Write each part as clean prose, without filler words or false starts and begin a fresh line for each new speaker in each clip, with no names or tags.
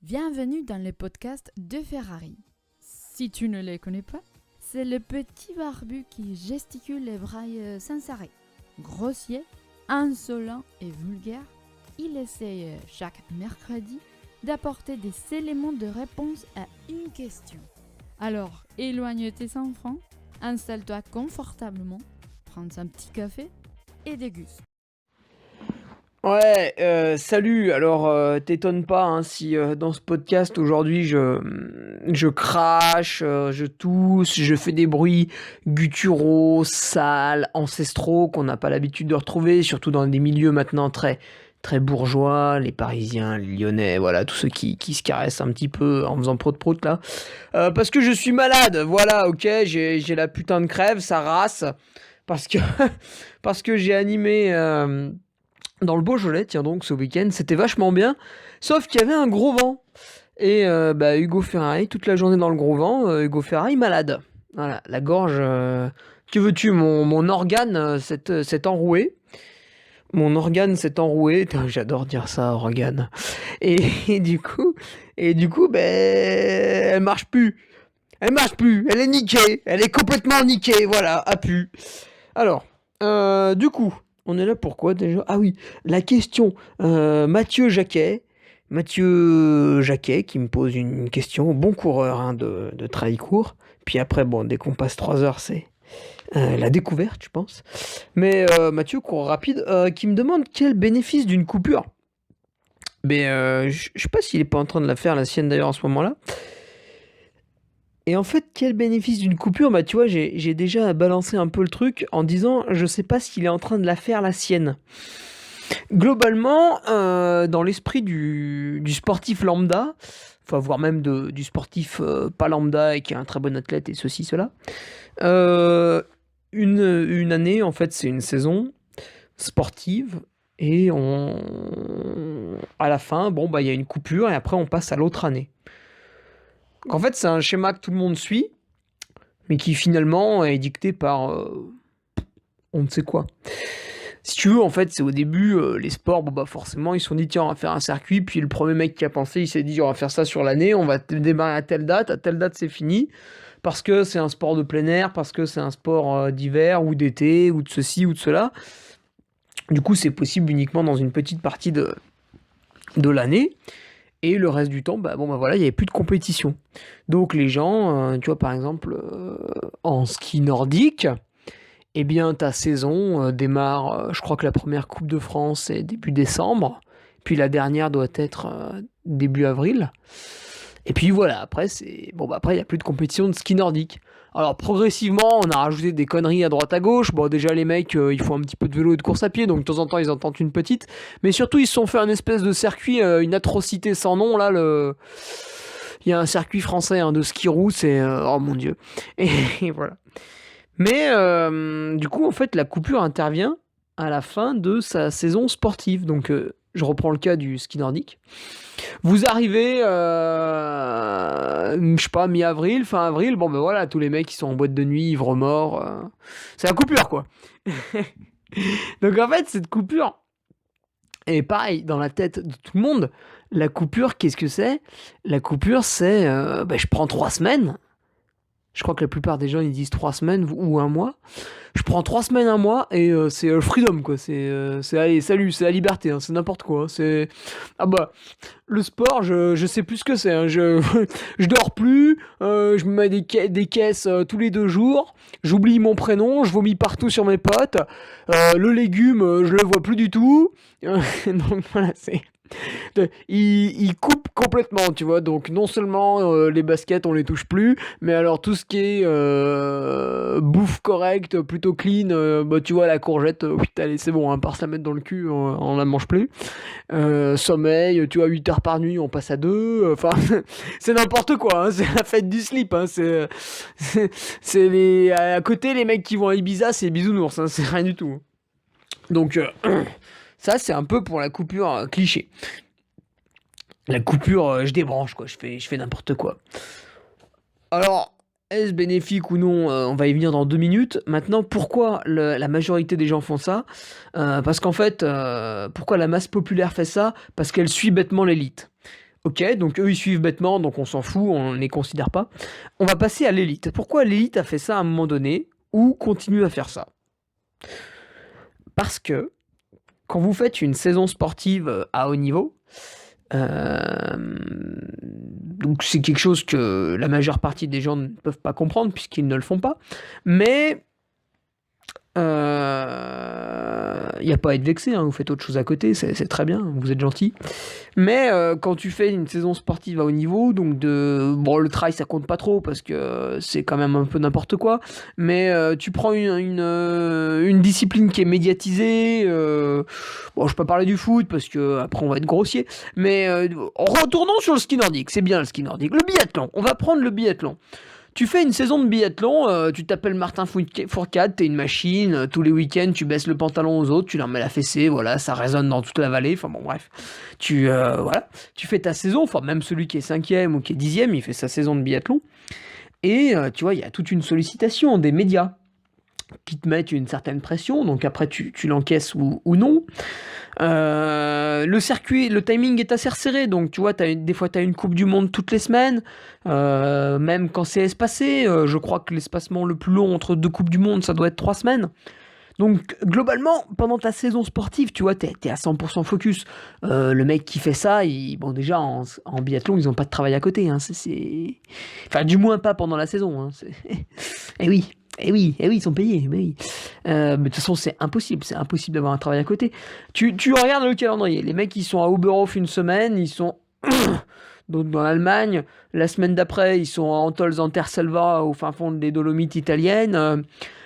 Bienvenue dans le podcast de Ferrari. Si tu ne les connais pas, c'est le petit barbu qui gesticule et braille sans arrêt. Grossier, insolent et vulgaire, il essaye chaque mercredi d'apporter des éléments de réponse à une question. Alors, éloigne tes enfants, installe-toi confortablement, prends un petit café et déguste.
Ouais, salut. Alors, t'étonne pas hein, si dans ce podcast aujourd'hui je crache, je tousse, je fais des bruits gutturaux, sales, ancestraux qu'on n'a pas l'habitude de retrouver, surtout dans des milieux maintenant très très bourgeois, les Parisiens, les Lyonnais, voilà, tous ceux qui se caressent un petit peu en faisant prout-prout là. Parce que je suis malade, voilà, ok, j'ai la putain de crève, ça race, parce que parce que j'ai animé. Dans le Beaujolais, tiens donc, ce week-end, c'était vachement bien, sauf qu'il y avait un gros vent. Et Hugo Ferrari, toute la journée dans le gros vent, Hugo Ferrari malade. Voilà, la gorge, que veux-tu, mon organe s'est enroué. Mon organe s'est enroué, putain, j'adore dire ça, organe. Et, et du coup, elle marche plus. Elle marche plus, elle est niquée, elle est complètement niquée, voilà, a pu. Alors, du coup, on est là pourquoi déjà? Ah oui, la question. Mathieu Jacquet qui me pose une question. Bon coureur hein, de trail court. Puis après, bon, dès qu'on passe 3 heures, c'est la découverte, je pense. Mais Mathieu, court rapide, qui me demande quel bénéfice d'une coupure. Mais je sais pas s'il est pas en train de la faire, la sienne d'ailleurs, en ce moment-là. Et en fait, quel bénéfice d'une coupure? Bah, tu vois, j'ai déjà balancé un peu le truc en disant, je sais pas s'il est en train de la faire la sienne. Globalement, dans l'esprit du sportif lambda, enfin, voire même du sportif pas lambda et qui est un très bon athlète et ceci, cela, euh, une année, en fait, c'est une saison sportive et à la fin, bon, bah, il y a une coupure et après, on passe à l'autre année. En fait, c'est un schéma que tout le monde suit, mais qui finalement est dicté par on ne sait quoi. Si tu veux, en fait, c'est au début, les sports, bon bah forcément, ils se sont dit, tiens, on va faire un circuit, puis le premier mec qui a pensé, il s'est dit, on va faire ça sur l'année, on va démarrer à telle date c'est fini, parce que c'est un sport de plein air, parce que c'est un sport d'hiver, ou d'été, ou de ceci, ou de cela. Du coup, c'est possible uniquement dans une petite partie de l'année. Et le reste du temps, bah, bon, bah voilà, il n'y avait plus de compétition. Donc les gens, tu vois, par exemple, en ski nordique, eh bien, ta saison démarre, je crois que la première Coupe de France est début décembre, puis la dernière doit être début avril. Et puis voilà, après, bon, bah, après, il n'y a plus de compétition de ski nordique. Alors progressivement, on a rajouté des conneries à droite à gauche. Bon, déjà les mecs, ils font un petit peu de vélo et de course à pied, donc de temps en temps ils en tentent une petite. Mais surtout, ils se sont fait un espèce de circuit, une atrocité sans nom là. Il y a un circuit français hein, de ski roue, c'est oh mon dieu. Et voilà. Mais du coup, en fait, la coupure intervient à la fin de sa saison sportive. Donc, je reprends le cas du ski nordique. Vous arrivez, je sais pas, mi-avril, fin avril, bon ben voilà, tous les mecs qui sont en boîte de nuit, ivres morts, c'est la coupure quoi. Donc en fait, cette coupure est pareil dans la tête de tout le monde. La coupure, qu'est-ce que c'est? La coupure, c'est, je prends 3 semaines. Je crois que la plupart des gens ils disent 3 semaines ou un mois. Je prends 3 semaines, un mois et c'est freedom quoi. C'est allez, salut, c'est la liberté, hein, c'est n'importe quoi. C'est ah bah le sport, je sais plus ce que c'est. Hein. Je dors plus, je me mets des caisses tous les 2 jours. J'oublie mon prénom, je vomis partout sur mes potes. Le légume, je le vois plus du tout. Donc voilà, c'est il coupe complètement, tu vois. Donc non seulement les baskets on les touche plus, mais alors tout ce qui est bouffe correcte, plutôt clean, bah tu vois la courgette, allez c'est bon, hein, part se la mettre dans le cul, on la mange plus. Sommeil, tu vois 8 heures par nuit, on passe à 2. Enfin, c'est n'importe quoi. Hein, c'est la fête du slip. Hein, c'est les à côté les mecs qui vont à Ibiza, c'est bisounours. Hein, c'est rien du tout. Donc ça, c'est un peu pour la coupure cliché. La coupure, je débranche, quoi. Je fais n'importe quoi. Alors, est-ce bénéfique ou non? On va y venir dans 2 minutes. Maintenant, pourquoi la majorité des gens font ça? Parce qu'en fait, pourquoi la masse populaire fait ça? Parce qu'elle suit bêtement l'élite. Ok, donc eux ils suivent bêtement, donc on s'en fout, on ne les considère pas. On va passer à l'élite. Pourquoi l'élite a fait ça à un moment donné ou continue à faire ça? Parce que quand vous faites une saison sportive à haut niveau, donc c'est quelque chose que la majeure partie des gens ne peuvent pas comprendre puisqu'ils ne le font pas, mais il n'y a pas à être vexé, hein, vous faites autre chose à côté, c'est très bien, vous êtes gentil. Mais quand tu fais une saison sportive à haut niveau, donc bon, le trail ça compte pas trop parce que c'est quand même un peu n'importe quoi, mais tu prends une discipline qui est médiatisée, bon je peux pas parler du foot parce que après on va être grossier, mais retournons sur le ski nordique, c'est bien le ski nordique. Le biathlon, on va prendre le biathlon. Tu fais une saison de biathlon, tu t'appelles Martin Fourcade, t'es une machine, tous les week-ends tu baisses le pantalon aux autres, tu leur mets la fessée, voilà, ça résonne dans toute la vallée, enfin bon bref. Voilà, tu fais ta saison, enfin même celui qui est 5e ou qui est 10e, il fait sa saison de biathlon. Et tu vois, il y a toute une sollicitation des médias qui te mettent une certaine pression, donc après tu l'encaisses ou non. Le circuit, le timing est assez resserré, donc tu vois, des fois tu as une Coupe du Monde toutes les semaines, même quand c'est espacé, je crois que l'espacement le plus long entre deux Coupes du Monde, ça doit être 3 semaines. Donc globalement, pendant ta saison sportive, tu vois, t'es à 100% focus. Le mec qui fait ça, bon déjà en biathlon, ils ont pas de travail à côté, hein, enfin du moins pas pendant la saison. Hein, Eh oui. Ils sont payés. Mais oui. Mais de toute façon, c'est impossible d'avoir un travail à côté. Tu regardes le calendrier. Les mecs, ils sont à Oberhof une semaine, ils sont donc dans l'Allemagne. La semaine d'après, ils sont à Antolz-Anterselva, au fin fond des Dolomites italiennes.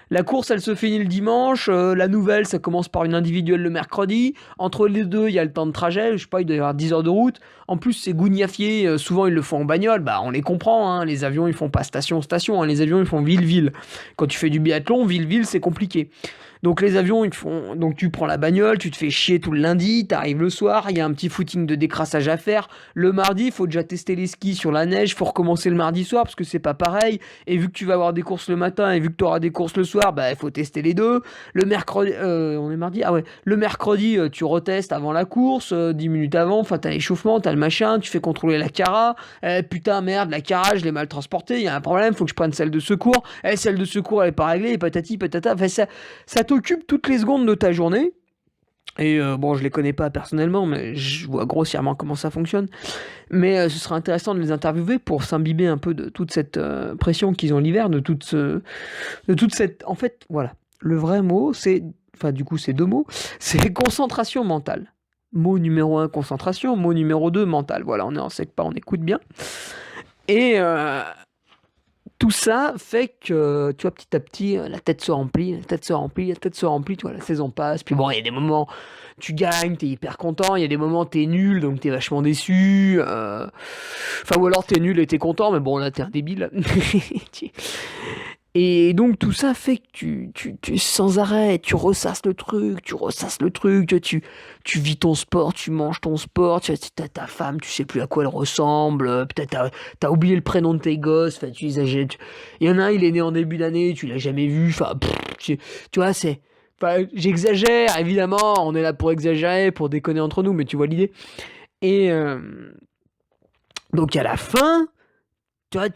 La course, elle se finit le dimanche. La nouvelle, ça commence par une individuelle le mercredi. Entre les deux, il y a le temps de trajet. Je sais pas, il doit y avoir 10 heures de route. En plus, c'est gougnafié. Souvent, ils le font en bagnole. Bah, on les comprend. Hein. Les avions, ils font pas station-station. Hein. Les avions, ils font ville-ville. Quand tu fais du biathlon, ville-ville, c'est compliqué. Donc les avions, donc tu prends la bagnole, tu te fais chier tout le lundi, t'arrives le soir, il y a un petit footing de décrassage à faire. Le mardi, il faut déjà tester les skis sur la neige, faut recommencer le mardi soir parce que c'est pas pareil. Et vu que tu vas avoir des courses le matin et vu que tu auras des courses le soir, bah il faut tester les deux. Le mercredi, on est mardi, ah ouais. Le mercredi, tu retestes avant la course, 10 minutes avant. Enfin, t'as l'échauffement, t'as le machin, tu fais contrôler la cara. Putain merde, la cara, je l'ai mal transportée. Il y a un problème, faut que je prenne celle de secours. Celle de secours, elle est pas réglée. Et patati patata. Enfin, ça t'occupe toutes les secondes de ta journée. Et bon, je les connais pas personnellement, mais je vois grossièrement comment ça fonctionne. Mais ce serait intéressant de les interviewer pour s'imbiber un peu de toute cette pression qu'ils ont l'hiver, de toute cette... En fait, voilà. Le vrai mot, c'est... Enfin, du coup, c'est deux mots. C'est concentration mentale. Mot numéro 1, concentration. Mot numéro 2, mental. Voilà, on est en sec pas, on écoute bien. Et... tout ça fait que, tu vois, petit à petit, la tête se remplit, tu vois, la saison passe. Puis bon, il y a des moments, tu gagnes, t'es hyper content. Il y a des moments, t'es nul, donc t'es vachement déçu. Enfin, ou alors t'es nul et t'es content, mais bon, là, t'es un débile. Et donc tout ça fait que tu sans arrêt, tu ressasses le truc, tu vis ton sport, tu manges ton sport, t'as ta femme, tu sais plus à quoi elle ressemble, peut-être t'as oublié le prénom de tes gosses, enfin tu exagères. Il y en a un, il est né en début d'année, tu l'as jamais vu, enfin tu vois, enfin, j'exagère, évidemment, on est là pour exagérer, pour déconner entre nous, mais tu vois l'idée. Et donc à la fin, tu vois,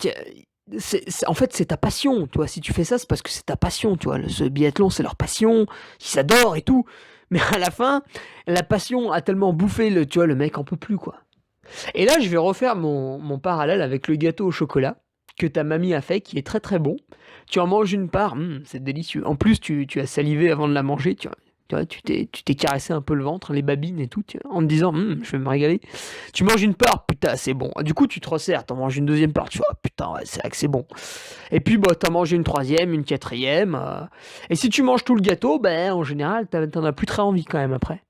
en fait, c'est ta passion, tu vois. Si tu fais ça, c'est parce que c'est ta passion, tu vois. Ce biathlon, c'est leur passion, ils s'adorent et tout. Mais à la fin, la passion a tellement bouffé tu vois, le mec en peut plus, quoi. Et là, je vais refaire mon parallèle avec le gâteau au chocolat que ta mamie a fait, qui est très très bon. Tu en manges une part, c'est délicieux. En plus, tu as salivé avant de la manger, tu vois. Tu t'es caressé un peu le ventre, les babines et tout, en te disant, je vais me régaler. Tu manges une part, putain, c'est bon. Du coup, tu te resserres, t'en manges une deuxième part, tu vois, putain, ouais, c'est vrai que c'est bon. Et puis, bah, t'en manges une troisième, une quatrième. Et si tu manges tout le gâteau, ben, en général, t'en as plus très envie quand même après.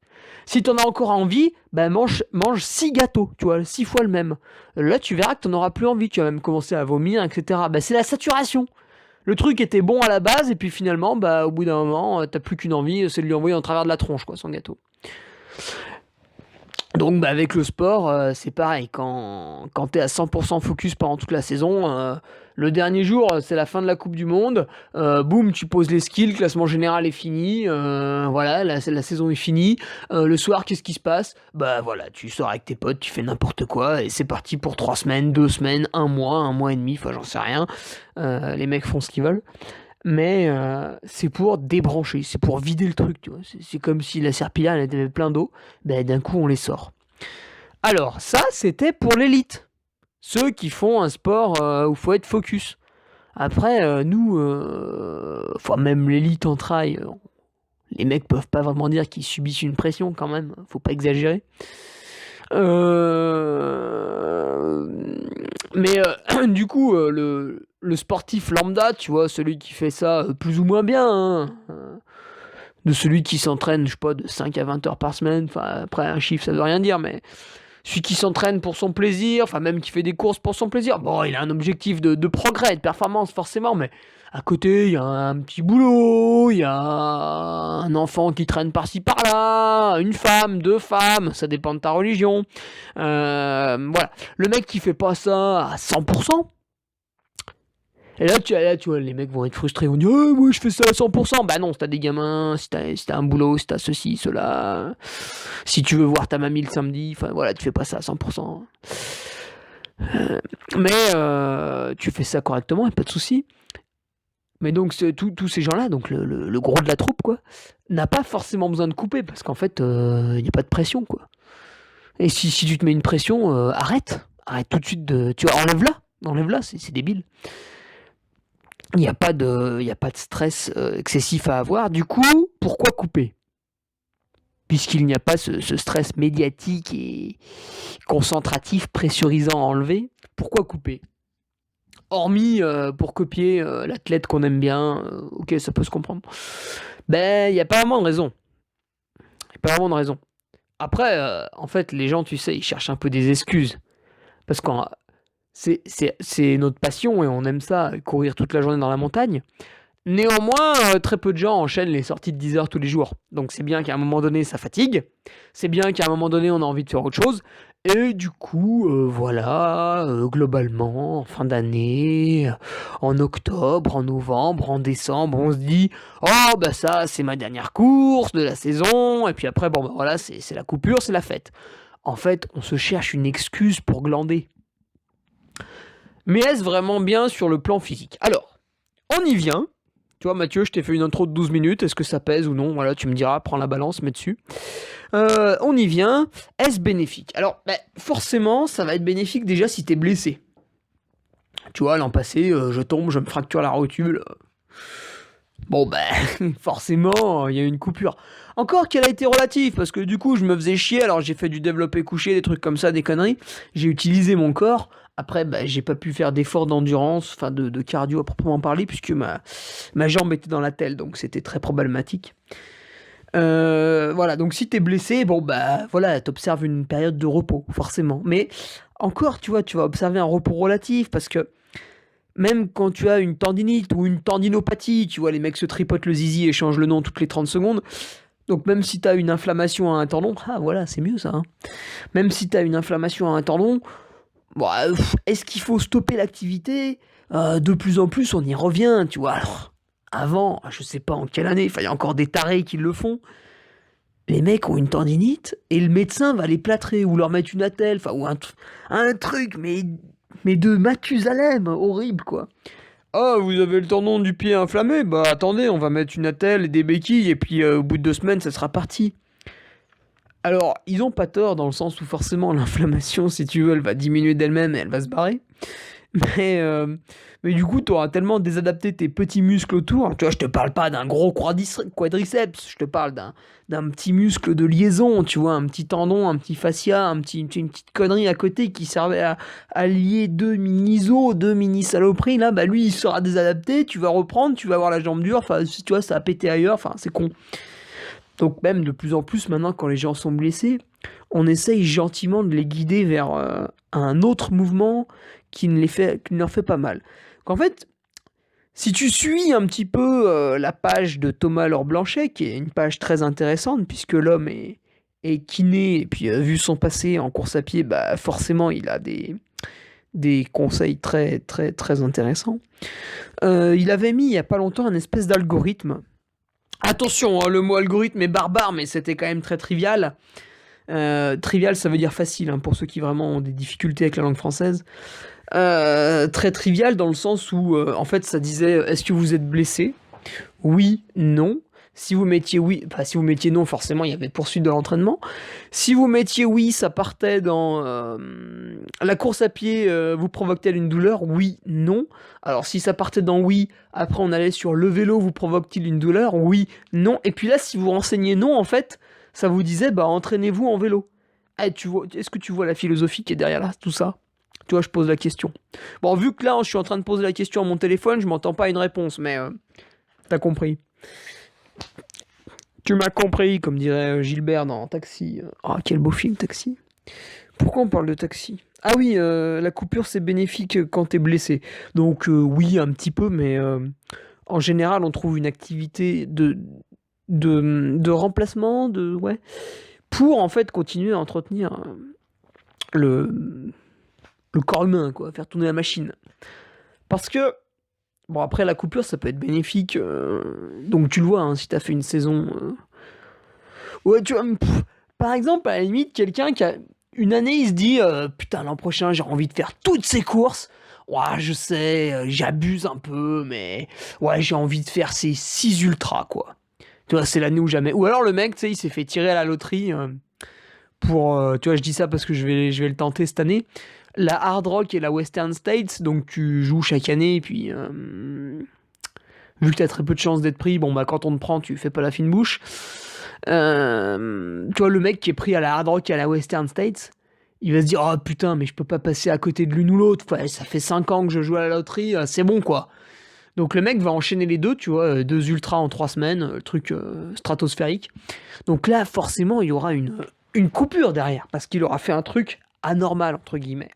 Si t'en as encore envie, ben, mange 6 gâteaux, tu vois, 6 fois le même. Là, tu verras que t'en auras plus envie, tu vas même commencer à vomir, etc. Ben, c'est la saturation. Le truc était bon à la base, et puis finalement, bah, au bout d'un moment, t'as plus qu'une envie, c'est de lui envoyer en travers de la tronche, quoi, son gâteau. Donc bah, avec le sport, c'est pareil. Quand tu es à 100% focus pendant toute la saison, le dernier jour, c'est la fin de la Coupe du Monde. Boum, tu poses les skills, le classement général est fini. Voilà, la saison est finie. Le soir, qu'est-ce qui se passe? Bah voilà, tu sors avec tes potes, tu fais n'importe quoi et c'est parti pour 3 semaines, 2 semaines, un mois et demi, enfin j'en sais rien. Les mecs font ce qu'ils veulent. Mais c'est pour débrancher, c'est pour vider le truc, tu vois. C'est comme si la serpillière elle avait plein d'eau, ben d'un coup on les sort. Alors ça c'était pour l'élite, ceux qui font un sport où faut être focus. Après nous, enfin même l'élite en trail, les mecs peuvent pas vraiment dire qu'ils subissent une pression quand même, faut pas exagérer. Euh, Mais du coup, le sportif lambda, tu vois, celui qui fait ça plus ou moins bien, hein, de celui qui s'entraîne, je sais pas, de 5 à 20 heures par semaine, enfin après un chiffre ça veut rien dire, mais celui qui s'entraîne pour son plaisir, enfin même qui fait des courses pour son plaisir, bon, il a un objectif de progrès, de performance forcément, mais à côté, il y a un petit boulot, il y a un enfant qui traîne par-ci par-là, une femme, deux femmes, ça dépend de ta religion. Voilà. Le mec qui fait pas ça à 100%, et là, tu vois, les mecs vont être frustrés, ils vont dire moi je fais ça à 100%. Bah non, si t'as des gamins, si t'as un boulot, si t'as ceci, cela, si tu veux voir ta mamie le samedi, enfin voilà, tu fais pas ça à 100%. Mais tu fais ça correctement, pas de souci. Mais donc tous ces gens-là, donc le gros de la troupe, quoi, n'a pas forcément besoin de couper, parce qu'en fait, il n'y a pas de pression, quoi. Et si tu te mets une pression, arrête tout de suite tu vois, enlève-la, c'est débile. Il n'y a pas de stress excessif à avoir. Du coup, pourquoi couper? Puisqu'il n'y a pas ce stress médiatique et concentratif, pressurisant à enlever, pourquoi couper? Hormis pour copier l'athlète qu'on aime bien, ok, ça peut se comprendre. Ben, il n'y a pas vraiment de raison. Il n'y a pas vraiment de raison. Après, en fait, les gens, tu sais, ils cherchent un peu des excuses. Parce que c'est notre passion et on aime ça, courir toute la journée dans la montagne. Néanmoins, très peu de gens enchaînent les sorties de 10 heures tous les jours. Donc c'est bien qu'à un moment donné, ça fatigue. C'est bien qu'à un moment donné, on a envie de faire autre chose. Et du coup, voilà, globalement, en fin d'année, en octobre, en novembre, en décembre, on se dit oh, bah ça, c'est ma dernière course de la saison. Et puis après, bon, bah voilà, c'est la coupure, c'est la fête. En fait, on se cherche une excuse pour glander. Mais est-ce vraiment bien sur le plan physique? Alors, on y vient. Tu vois, Mathieu, je t'ai fait une intro de 12 minutes. Est-ce que ça pèse ou non? Voilà, tu me diras, prends la balance, mets dessus. On y vient. Est-ce bénéfique? Alors, forcément, ça va être bénéfique déjà si t'es blessé. Tu vois, l'an passé, je tombe, je me fracture la rotule. Bon, forcément, il y a eu une coupure. Encore qu'elle a été relative, parce que du coup, je me faisais chier, alors j'ai fait du développé couché, des trucs comme ça, des conneries. J'ai utilisé mon corps. Après, j'ai pas pu faire d'efforts d'endurance, enfin de cardio à proprement parler, puisque ma jambe était dans la telle, donc c'était très problématique. Voilà, donc si t'es blessé, bon voilà, t'observes une période de repos, forcément. Mais encore, tu vois, tu vas observer un repos relatif, parce que même quand tu as une tendinite ou une tendinopathie, tu vois, les mecs se tripotent le zizi et changent le nom toutes les 30 secondes. Donc même si t'as une inflammation à un tendon, voilà, c'est mieux ça, hein. Même si t'as une inflammation à un tendon, est-ce qu'il faut stopper l'activité? De plus en plus, on y revient, tu vois. Alors, avant, je sais pas en quelle année, il y a encore des tarés qui le font. Les mecs ont une tendinite et le médecin va les plâtrer ou leur mettre une attelle, ou un truc, mais de Mathusalem, horrible quoi. Ah, vous avez le tendon du pied inflammé? Bah attendez, on va mettre une attelle et des béquilles et puis au bout de 2 semaines, ça sera parti. Alors, ils ont pas tort dans le sens où forcément l'inflammation, si tu veux, elle va diminuer d'elle-même et elle va se barrer. Mais du coup, tu auras tellement désadapté tes petits muscles autour. Tu vois, je te parle pas d'un gros quadriceps, je te parle d'un petit muscle de liaison, tu vois, un petit tendon, un petit fascia, une petite connerie à côté qui servait à lier 2 mini-os, 2 mini-saloperies. Là, lui, il sera désadapté, tu vas reprendre, tu vas avoir la jambe dure, tu vois, ça a pété ailleurs, c'est con. Donc même de plus en plus maintenant quand les gens sont blessés, on essaye gentiment de les guider vers un autre mouvement qui ne leur fait pas mal. Qu'en fait, si tu suis un petit peu la page de Thomas Laure Blanchet, qui est une page très intéressante puisque l'homme est est kiné, et puis vu son passé en course à pied, bah forcément il a des conseils très très très intéressants. Il avait mis il y a pas longtemps un espèce d'algorithme. Attention, hein, le mot algorithme est barbare, mais c'était quand même très trivial. Trivial, ça veut dire facile, hein, pour ceux qui vraiment ont des difficultés avec la langue française. Très trivial dans le sens où, en fait, ça disait est-ce que vous êtes blessé? Oui, non. Si vous mettiez oui, enfin si vous mettiez non, forcément il y avait poursuite de l'entraînement. Si vous mettiez oui, ça partait dans la course à pied, vous provoque-t-elle une douleur? Oui, non. Alors si ça partait dans oui, après on allait sur le vélo, vous provoque-t-il une douleur? Oui, non. Et puis là, si vous renseignez non, en fait, ça vous disait bah entraînez-vous en vélo. Ah, est-ce que tu vois la philosophie qui est derrière là, tout ça? Tu vois, je pose la question. Bon, vu que là, je suis en train de poser la question à mon téléphone, je m'entends pas une réponse, mais t'as compris. Tu m'as compris, comme dirait Gilbert dans Taxi. Ah, quel beau film, Taxi. Pourquoi on parle de Taxi? Ah oui, la coupure, c'est bénéfique quand t'es blessé. Donc oui, un petit peu, mais en général, on trouve une activité de remplacement, ouais, pour en fait continuer à entretenir le, le corps humain, quoi, faire tourner la machine. Parce que bon, après, la coupure, ça peut être bénéfique. Donc, tu le vois, hein, si t'as fait une saison. Ouais, tu vois, par exemple, à la limite, quelqu'un qui a une année, il se dit putain, l'an prochain, j'ai envie de faire toutes ces courses. Ouais, je sais, j'abuse un peu, mais ouais, j'ai envie de faire ces 6 ultras, quoi. Tu vois, c'est l'année ou jamais. Ou alors, le mec, tu sais, il s'est fait tirer à la loterie pour. Tu vois, je dis ça parce que je vais le tenter cette année. La Hard Rock et la Western States, donc tu joues chaque année, et puis vu que tu as très peu de chances d'être pris, bon bah quand on te prend, tu fais pas la fine bouche. Tu vois, le mec qui est pris à la Hard Rock et à la Western States, il va se dire oh putain, mais je peux pas passer à côté de l'une ou l'autre. Ouais, ça fait 5 ans que je joue à la loterie, c'est bon quoi. Donc le mec va enchaîner les deux, tu vois, 2 ultras en 3 semaines, truc stratosphérique. Donc là, forcément, il y aura une coupure derrière, parce qu'il aura fait un truc anormal, entre guillemets.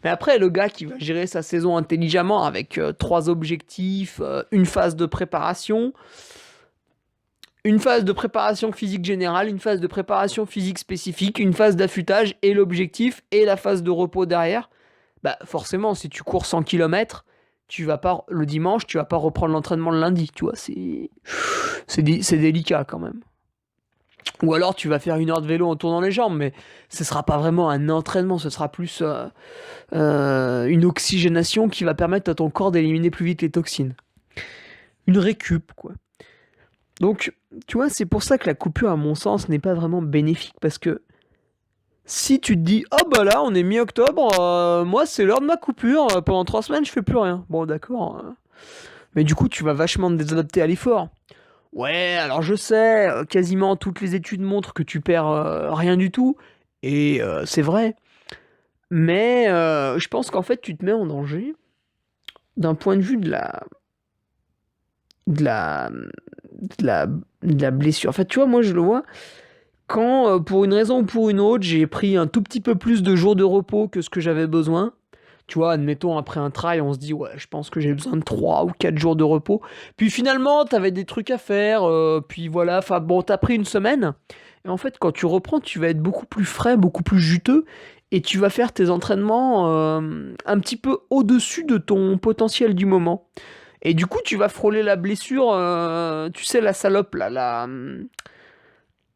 Mais après, le gars qui va gérer sa saison intelligemment avec 3 objectifs, une phase de préparation, une phase de préparation physique générale, une phase de préparation physique spécifique, une phase d'affûtage et l'objectif et la phase de repos derrière, bah forcément, si tu cours 100 km, tu vas pas, le dimanche, tu vas pas reprendre l'entraînement le lundi, tu vois, c'est délicat quand même. Ou alors tu vas faire 1 heure de vélo en tournant les jambes, mais ce sera pas vraiment un entraînement, ce sera plus une oxygénation qui va permettre à ton corps d'éliminer plus vite les toxines. Une récup, quoi. Donc, tu vois, c'est pour ça que la coupure, à mon sens, n'est pas vraiment bénéfique, parce que si tu te dis, oh bah là, on est mi-octobre, moi c'est l'heure de ma coupure, pendant 3 semaines je fais plus rien. Bon, d'accord. Mais du coup, tu vas vachement te désadapter à l'effort. Ouais, alors je sais, quasiment toutes les études montrent que tu perds rien du tout, et c'est vrai. Mais je pense qu'en fait, tu te mets en danger d'un point de vue de la, de la blessure. En fait, tu vois, moi je le vois, quand pour une raison ou pour une autre, j'ai pris un tout petit peu plus de jours de repos que ce que j'avais besoin. Tu vois, admettons, après un trail, on se dit, ouais, je pense que j'ai besoin de 3 ou 4 jours de repos. Puis finalement, t'avais des trucs à faire, puis voilà, enfin bon, t'as pris une semaine. Et en fait, quand tu reprends, tu vas être beaucoup plus frais, beaucoup plus juteux, et tu vas faire tes entraînements un petit peu au-dessus de ton potentiel du moment. Et du coup, tu vas frôler la blessure, tu sais, la salope, là,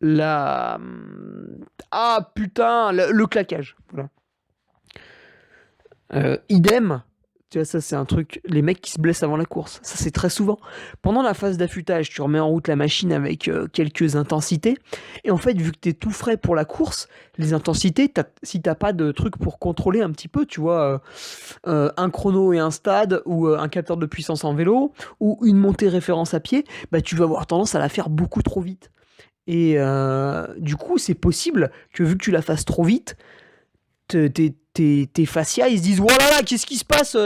la... Ah, putain, le claquage, voilà. Idem, tu vois, ça c'est un truc, les mecs qui se blessent avant la course, ça c'est très souvent. Pendant la phase d'affûtage, tu remets en route la machine avec quelques intensités, et en fait, vu que t'es tout frais pour la course, les intensités, si t'as pas de truc pour contrôler un petit peu, tu vois, un chrono et un stade, ou un capteur de puissance en vélo, ou une montée référence à pied, bah tu vas avoir tendance à la faire beaucoup trop vite. Et du coup, c'est possible que vu que tu la fasses trop vite, tes fascias, ils se disent, oh là là, qu'est-ce qui se passe,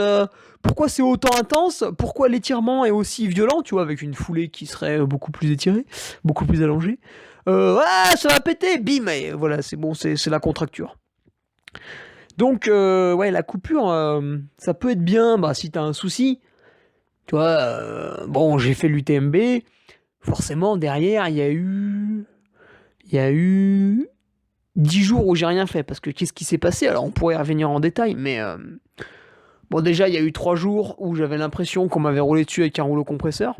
pourquoi c'est autant intense, pourquoi l'étirement est aussi violent, tu vois, avec une foulée qui serait beaucoup plus étirée, beaucoup plus allongée. Ah, ça va péter, bim, et voilà, c'est bon, c'est la contracture. Donc, ouais, la coupure, ça peut être bien, bah, si t'as un souci, tu vois, bon, j'ai fait l'UTMB, forcément, derrière, il y il y a eu 10 jours où j'ai rien fait, parce que qu'est-ce qui s'est passé? Alors on pourrait y revenir en détail, mais bon, déjà il y a eu 3 jours où j'avais l'impression qu'on m'avait roulé dessus avec un rouleau compresseur.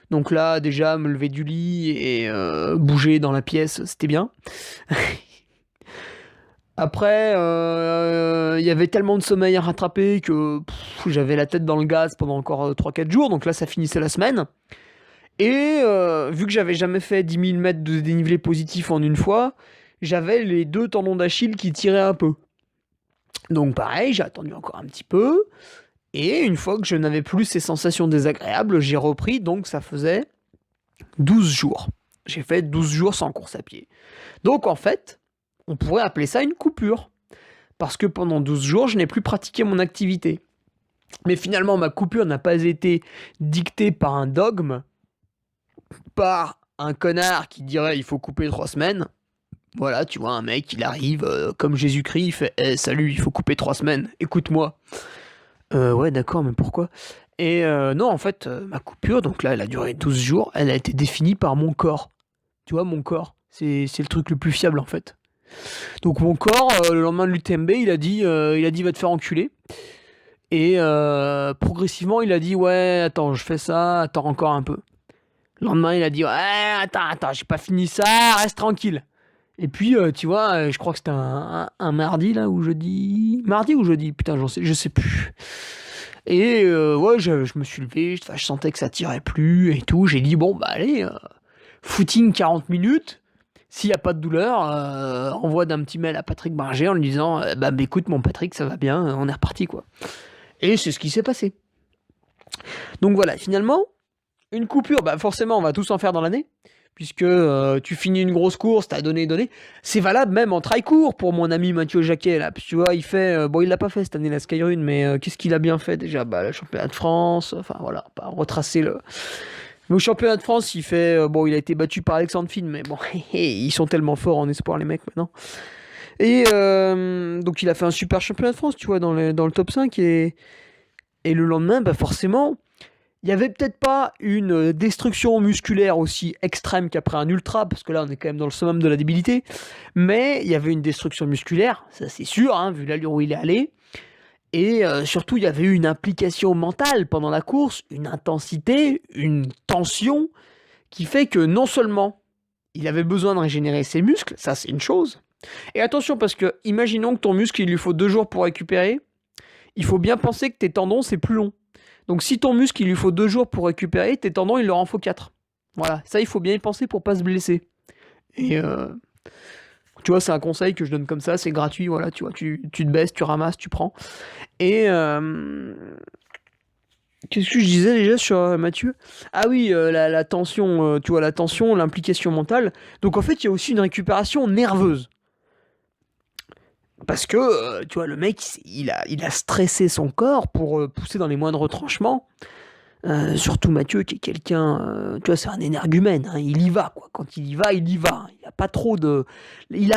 Donc là, déjà, me lever du lit et bouger dans la pièce, c'était bien. Après, il y avait tellement de sommeil à rattraper que j'avais la tête dans le gaz pendant encore 3-4 jours, donc là ça finissait la semaine. Et vu que j'avais jamais fait 10 000 mètres de dénivelé positif en une fois, j'avais les 2 tendons d'Achille qui tiraient un peu. Donc pareil, j'ai attendu encore un petit peu, et une fois que je n'avais plus ces sensations désagréables, j'ai repris, donc ça faisait 12 jours. J'ai fait 12 jours sans course à pied. Donc en fait, on pourrait appeler ça une coupure. Parce que pendant 12 jours, je n'ai plus pratiqué mon activité. Mais finalement, ma coupure n'a pas été dictée par un dogme, par un connard qui dirait il faut couper 3 semaines. Voilà, tu vois, un mec, il arrive comme Jésus-Christ, il fait salut, il faut couper 3 semaines, écoute-moi. Ouais, d'accord, mais pourquoi? Et non, en fait, ma coupure, donc là, elle a duré 12 jours, elle a été définie par mon corps. Tu vois, mon corps, c'est le truc le plus fiable, en fait. Donc mon corps, le lendemain de l'UTMB, il a dit va te faire enculer. Et progressivement, il a dit ouais, attends, je fais ça, attends encore un peu. Le lendemain, il a dit ouais, attends, j'ai pas fini ça, reste tranquille. Et puis, tu vois, je crois que c'était un mardi là, ou jeudi. Mardi ou jeudi, putain, je sais plus. Et ouais, je me suis levé, je sentais que ça tirait plus et tout. J'ai dit bon, bah allez, footing 40 minutes. S'il n'y a pas de douleur, envoie d'un petit mail à Patrick Barger en lui disant bah écoute mon Patrick, ça va bien, on est reparti quoi. Et c'est ce qui s'est passé. Donc voilà, finalement, une coupure, bah forcément on va tous en faire dans l'année, puisque tu finis une grosse course, t'as donné. C'est valable même en trail court pour mon ami Mathieu Jacquet là, tu vois, il fait, bon il l'a pas fait cette année la Skyrun, mais qu'est-ce qu'il a bien fait déjà? Bah le championnat de France, enfin voilà, pas retracer le... Mais au championnat de France, il fait. Bon, il a été battu par Alexandre Finn, mais bon, ils sont tellement forts en espoir, les mecs, maintenant. Et donc, il a fait un super championnat de France, tu vois, dans le top 5. Et le lendemain, bah, forcément, il n'y avait peut-être pas une destruction musculaire aussi extrême qu'après un ultra, parce que là, on est quand même dans le summum de la débilité. Mais il y avait une destruction musculaire, ça c'est sûr, hein, vu l'allure où il est allé. Et surtout, il y avait eu une implication mentale pendant la course, une intensité, une tension, qui fait que non seulement il avait besoin de régénérer ses muscles, ça c'est une chose. Et attention, parce que imaginons que ton muscle, il lui faut 2 jours pour récupérer, il faut bien penser que tes tendons, c'est plus long. Donc si ton muscle, il lui faut 2 jours pour récupérer, tes tendons, il leur en faut 4. Voilà, ça il faut bien y penser pour pas se blesser. Et tu vois, c'est un conseil que je donne comme ça, c'est gratuit, voilà, tu vois, tu te baisses, tu ramasses, tu prends. Et qu'est-ce que je disais déjà sur Mathieu? Ah oui, la tension, tu vois, la tension, l'implication mentale. Donc en fait, il y a aussi une récupération nerveuse. Parce que, tu vois, le mec, il a stressé son corps pour pousser dans les moindres retranchements. Surtout Mathieu, qui est quelqu'un, tu vois, c'est un énergumène, hein, il y va, quoi. Quand il y va, il y va. Il n'a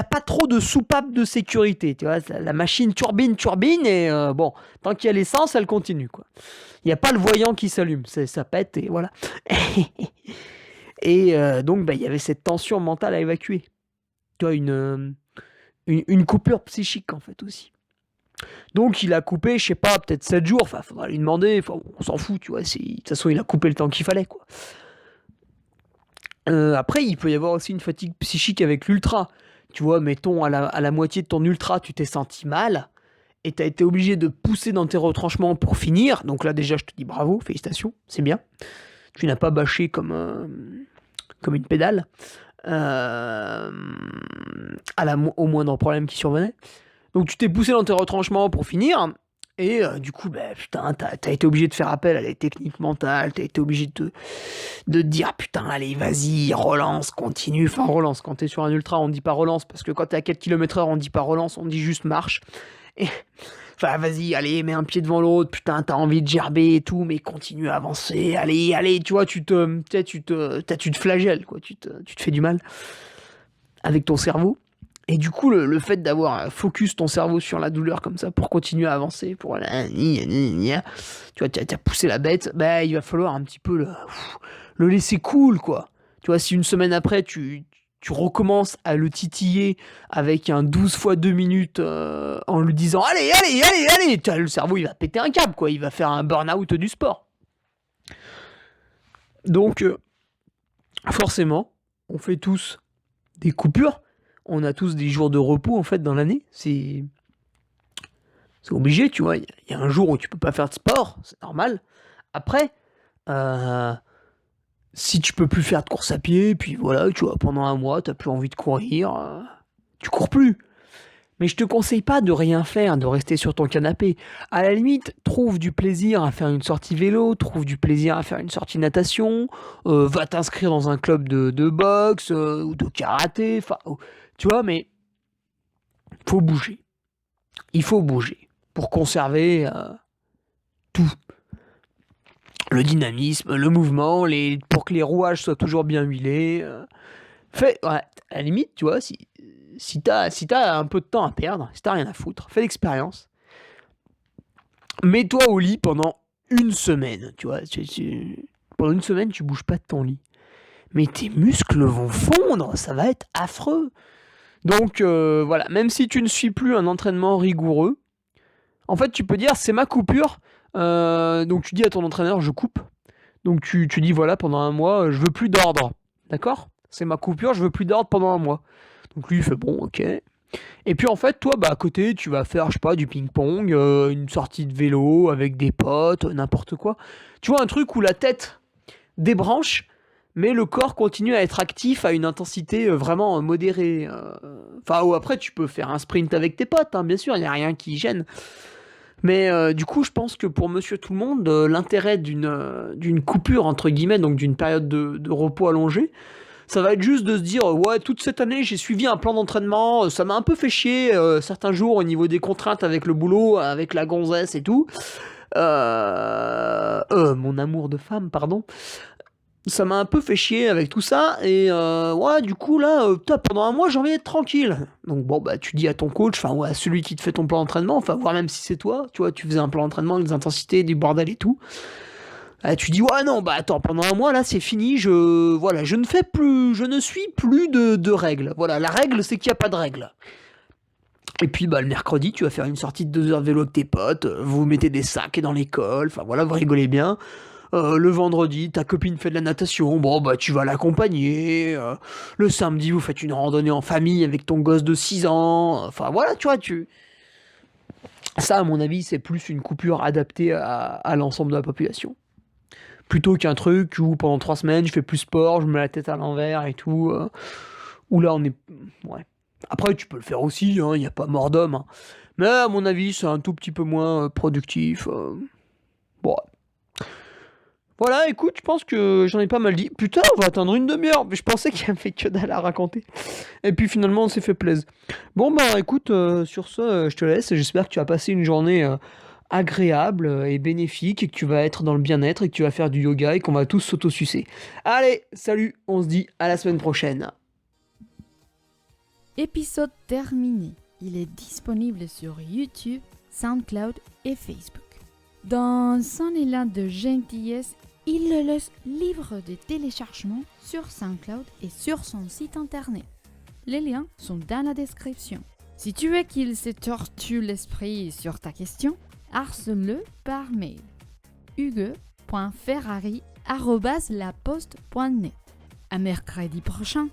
pas trop de soupape de sécurité, tu vois. La machine turbine, et bon, tant qu'il y a l'essence, elle continue, quoi. Il n'y a pas le voyant qui s'allume, ça pète, et voilà. Et donc, bah, il y avait cette tension mentale à évacuer. Tu vois, une coupure psychique, en fait, aussi. Donc il a coupé, je sais pas, peut-être 7 jours, enfin faudra lui demander, enfin, on s'en fout, tu vois, de toute façon il a coupé le temps qu'il fallait, quoi. Après, il peut y avoir aussi une fatigue psychique avec l'ultra. Tu vois, mettons, à la moitié de ton ultra, tu t'es senti mal, et t'as été obligé de pousser dans tes retranchements pour finir, donc là déjà je te dis bravo, félicitations, c'est bien. Tu n'as pas bâché comme une pédale, au moindre problème qui survenait. Donc tu t'es poussé dans tes retranchements pour finir, et du coup, bah, putain, t'as été obligé de faire appel à les techniques mentales, t'as été obligé de te dire, putain, allez, vas-y, relance, continue. Enfin, relance, quand t'es sur un ultra, on dit pas relance, parce que quand t'es à 4 km/h, on dit pas relance, on dit juste marche. Et, enfin, vas-y, allez, mets un pied devant l'autre, putain, t'as envie de gerber et tout, mais continue à avancer, allez, tu vois, tu te flagelles, quoi, tu te fais du mal avec ton cerveau. Et du coup, le fait d'avoir focus ton cerveau sur la douleur comme ça pour continuer à avancer, tu vois, t'as poussé la bête, bah, il va falloir un petit peu le laisser cool, quoi. Tu vois, si une semaine après, tu tu recommences à le titiller avec un 12 fois 2 minutes en lui disant allez, le cerveau il va péter un câble, quoi, il va faire un burn-out du sport. Donc, forcément, on fait tous des coupures, on a tous des jours de repos en fait dans l'année, c'est obligé, tu vois, il y a un jour où tu peux pas faire de sport, c'est normal. Après, si tu peux plus faire de course à pied, puis voilà, tu vois, pendant un mois, t'as plus envie de courir, tu cours plus. Mais je te conseille pas de rien faire, de rester sur ton canapé. À la limite, trouve du plaisir à faire une sortie vélo, trouve du plaisir à faire une sortie natation, va t'inscrire dans un club de boxe ou de karaté, enfin, tu vois, mais faut bouger. Il faut bouger pour conserver tout. Le dynamisme, le mouvement, pour que les rouages soient toujours bien huilés. Ouais, à la limite, tu vois, si t'as un peu de temps à perdre, si t'as rien à foutre, fais l'expérience. Mets-toi au lit pendant une semaine, tu vois. Pendant une semaine, tu bouges pas de ton lit. Mais tes muscles vont fondre, ça va être affreux. Donc voilà, même si tu ne suis plus un entraînement rigoureux, en fait, tu peux dire c'est ma coupure. Donc tu dis à ton entraîneur je coupe. Donc tu dis voilà, pendant un mois, je veux plus d'ordre. D'accord ? C'est ma coupure, je veux plus d'ordre pendant un mois. Donc lui il fait bon, ok. Et puis en fait, toi, à côté, tu vas faire, je sais pas, du ping-pong, une sortie de vélo avec des potes, n'importe quoi. Tu vois, un truc où la tête débranche, mais le corps continue à être actif à une intensité vraiment modérée. Enfin, ou après, tu peux faire un sprint avec tes potes, hein, bien sûr, il n'y a rien qui gêne. Mais du coup, je pense que pour monsieur tout le monde, l'intérêt d'une coupure, entre guillemets, donc d'une période de repos allongée, ça va être juste de se dire ouais, toute cette année j'ai suivi un plan d'entraînement, ça m'a un peu fait chier certains jours au niveau des contraintes avec le boulot, avec la gonzesse et tout. Mon amour de femme, pardon. Ça m'a un peu fait chier avec tout ça et ouais, du coup là pendant un mois j'ai envie d'être tranquille. Donc bon, tu dis à ton coach, enfin ouais, à celui qui te fait ton plan d'entraînement, enfin voir même si c'est toi, tu vois, tu faisais un plan d'entraînement avec des intensités, du bordel et tout. Tu dis ouais non, attends, pendant un mois là c'est fini, je ne suis plus de règles. Voilà, la règle c'est qu'il n'y a pas de règle. Et puis le mercredi tu vas faire une sortie de 2 heures de vélo avec tes potes, vous mettez des sacs dans l'école, enfin voilà, vous rigolez bien. Le vendredi, ta copine fait de la natation, tu vas l'accompagner. Le samedi, vous faites une randonnée en famille avec ton gosse de 6 ans. Enfin voilà, tu vois, ça à mon avis c'est plus une coupure adaptée à l'ensemble de la population. Plutôt qu'un truc où pendant 3 semaines je fais plus sport, je me mets la tête à l'envers et tout. Où là on est... Ouais. Après tu peux le faire aussi, il n'y a pas mort d'homme. Hein. Mais à mon avis c'est un tout petit peu moins productif. Bon. Voilà, écoute, je pense que j'en ai pas mal dit. Putain, on va attendre une demi-heure. Mais je pensais qu'il y avait que dalle à raconter. Et puis finalement on s'est fait plaisir. Bon écoute, sur ce, je te laisse. J'espère que tu as passé une journée... agréable et bénéfique et que tu vas être dans le bien-être et que tu vas faire du yoga et qu'on va tous s'auto-sucer. Allez, salut, on se dit à la semaine prochaine.
Épisode terminé. Il est disponible sur YouTube, SoundCloud et Facebook. Dans un élan de gentillesse, il le laisse libre de téléchargement sur SoundCloud et sur son site internet. Les liens sont dans la description. Si tu veux qu'il se tortue l'esprit sur ta question, harcele-le par mail hugue.ferrari@laposte.net. À mercredi prochain.